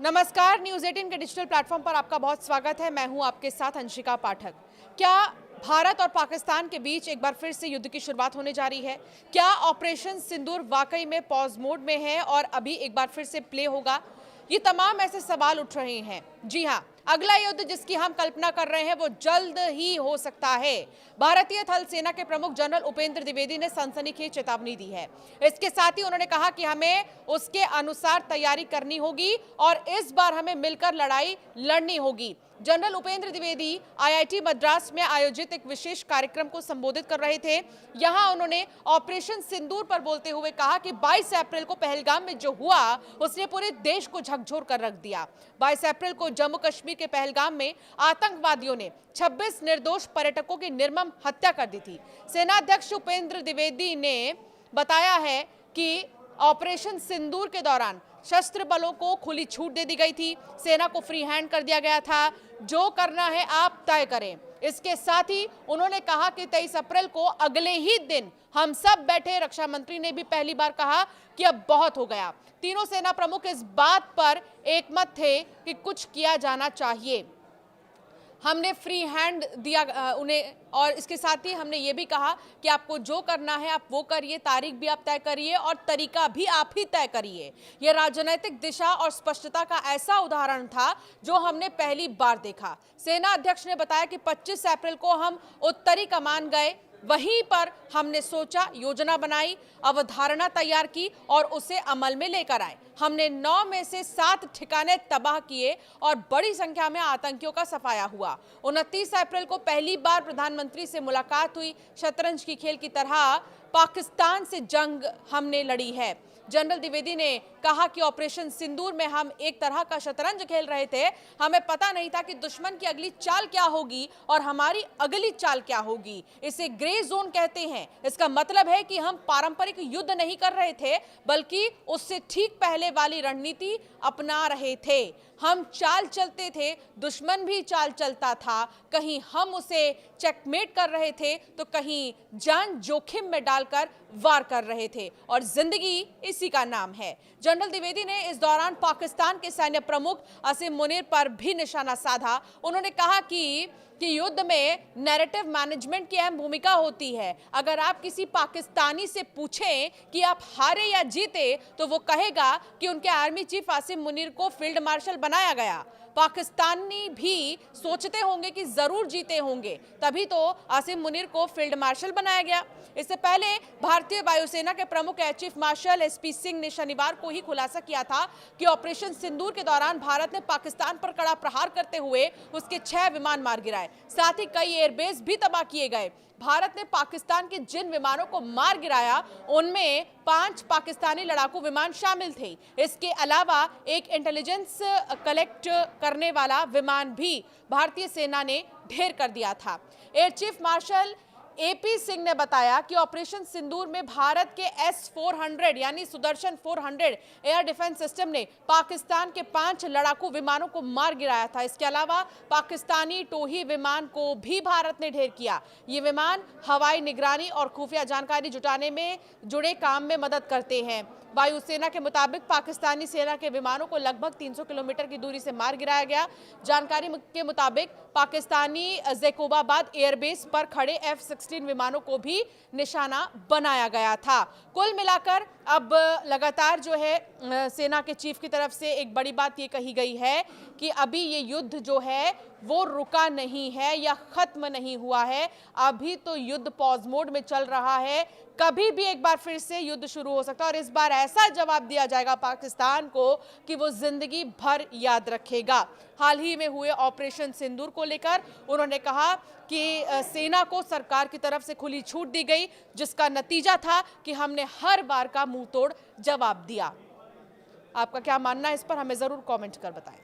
नमस्कार, न्यूज़ 18 के digital platform पर आपका बहुत स्वागत है। मैं हूं आपके साथ अंशिका पाठक। क्या भारत और पाकिस्तान के बीच एक बार फिर से युद्ध की शुरुआत होने जा रही है? क्या ऑपरेशन सिंदूर वाकई में पॉज मोड में है और अभी एक बार फिर से प्ले होगा? ये तमाम ऐसे सवाल उठ रहे हैं। जी हां, अगला युद्ध जिसकी हम कल्पना कर रहे हैं वो जल्द ही हो सकता है। भारतीय थल सेना के प्रमुख जनरल उपेंद्र द्विवेदी ने सनसनीखेज चेतावनी दी है। इसके साथ ही उन्होंने कहा कि हमें उसके अनुसार तैयारी करनी होगी और इस बार हमें मिलकर लड़ाई लड़नी होगी। जनरल उपेंद्र द्विवेदी आईआईटी मद्रास में आयोजित एक विशेष कार्यक्रम को संबोधित कर रहे थे। यहां उन्होंने ऑपरेशन सिंदूर पर बोलते हुए कहा कि 22 अप्रैल को पहलगाम में जो हुआ उसने पूरे देश को झकझोर कर रख दिया। 22 अप्रैल को जम्मू कश्मीर के पहलगाम में आतंकवादियों ने 26 निर्दोष पर्यटकों की निर्मम हत्या कर दी थी। सेनाध्यक्ष उपेंद्र द्विवेदी ने बताया है कि ऑपरेशन सिंदूर के दौरान शस्त्र बलों को खुली छूट दे दी गई थी। सेना को फ्री हैंड कर दिया गया था। जो करना है आप तय करें। इसके साथ ही उन्होंने कहा कि 23 अप्रैल को अगले ही दिन हम सब बैठे। रक्षा मंत्री ने भी पहली बार कहा कि अब बहुत हो गया। तीनों सेना प्रमुख इस बात पर एकमत थे कि कुछ किया जाना चाहिए। हमने फ्री हैंड दिया उन्हें, और इसके साथ ही हमने ये भी कहा कि आपको जो करना है आप वो करिए, तारीख भी आप तय करिए और तरीका भी आप ही तय करिए। ये राजनीतिक दिशा और स्पष्टता का ऐसा उदाहरण था जो हमने पहली बार देखा। सेना अध्यक्ष ने बताया कि 25 अप्रैल को हम उत्तरी कमान गए। वहीं पर हमने सोचा, योजना बनाई, अवधारणा तैयार की और उसे अमल में लेकर आए। हमने 9 में से 7 ठिकाने तबाह किए और बड़ी संख्या में आतंकियों का सफाया हुआ। 29 अप्रैल को पहली बार प्रधानमंत्री से मुलाकात हुई। शतरंज की खेल की तरह पाकिस्तान से जंग हमने लड़ी है। जनरल द्विवेदी ने कहा कि ऑपरेशन सिंदूर में हम एक तरह का शतरंज खेल रहे थे। हमें पता नहीं था कि दुश्मन की अगली चाल क्या होगी और हमारी अगली चाल क्या होगी। इसे ग्रे जोन कहते हैं। इसका मतलब है कि हम पारंपरिक युद्ध नहीं कर रहे थे, बल्कि उससे ठीक पहले वाली रणनीति अपना रहे थे। हम चाल चलते थे, दुश्मन भी चाल चलता था। कहीं हम उसे चेकमेट कर रहे थे तो कहीं जान जोखिम में डालकर वार कर रहे थे, और जिंदगी इसी का नाम है। जनरल द्विवेदी ने इस दौरान पाकिस्तान के सैन्य प्रमुख असीम मुनीर पर भी निशाना साधा। उन्होंने कहा कि युद्ध में नैरेटिव मैनेजमेंट की अहम भूमिका होती है। अगर आप किसी पाकिस्तानी से पूछें कि आप हारे या जीते तो वो कहेगा कि उनके आर्मी चीफ असीम मुनीर को फील्ड मार्शल बनाया गया। पाकिस्तानी भी सोचते होंगे कि जरूर जीते होंगे, तभी तो असीम मुनीर को फील्ड मार्शल बनाया गया। इससे पहले भारतीय वायुसेना के प्रमुख air chief marshal SP Singh ने शनिवार को ही खुलासा किया था कि ऑपरेशन सिंदूर के दौरान भारत ने पाकिस्तान पर कड़ा प्रहार करते हुए उसके 6 विमान मार गिराए। साथ ही कई एयरबेस भी तबाह किए गए। भारत ने पाकिस्तान के जिन विमानों को मार गिराया उनमें 5 पाकिस्तानी लड़ाकू विमान शामिल थे। इसके अलावा एक इंटेलिजेंस कलेक्ट करने वाला विमान भी भारतीय सेना ने ढेर कर दिया था। Air chief marshal AP Singh ने बताया कि ऑपरेशन सिंदूर में भारत के S-400 यानी सुदर्शन 400 एयर डिफेंस सिस्टम ने पाकिस्तान के 5 लड़ाकू विमानों को मार गिराया था। इसके अलावा पाकिस्तानी टोही विमान को भी भारत ने ढेर किया। ये विमान हवाई निगरानी और खुफिया जानकारी जुटाने में जुड़े काम में मदद करते हैं। वायुसेना के मुताबिक पाकिस्तानी सेना के विमानों को लगभग 300 किलोमीटर की दूरी से मार गिराया गया। जानकारी के मुताबिक पाकिस्तानी ज़ैकोबाबाद एयरबेस पर खड़े F-16 विमानों को भी निशाना बनाया गया था। कुल मिलाकर अब लगातार जो है सेना के चीफ की तरफ से एक बड़ी बात ये कही गई है कि अभी ये युद्ध जो है वो रुका नहीं है या खत्म नहीं हुआ है। अभी तो युद्ध पॉज मोड में चल रहा है। कभी भी एक बार फिर से युद्ध शुरू हो सकता है और इस बार ऐसा जवाब दिया जाएगा पाकिस्तान को कि वो जिंदगी भर याद रखेगा। हाल ही में हुए ऑपरेशन सिंदूर को लेकर उन्होंने कहा कि सेना को सरकार की तरफ से खुली छूट दी गई, जिसका नतीजा था कि हमने हर बार का मुंह तोड़ जवाब दिया। आपका क्या मानना है इस पर, हमें जरूर कमेंट कर बताएं।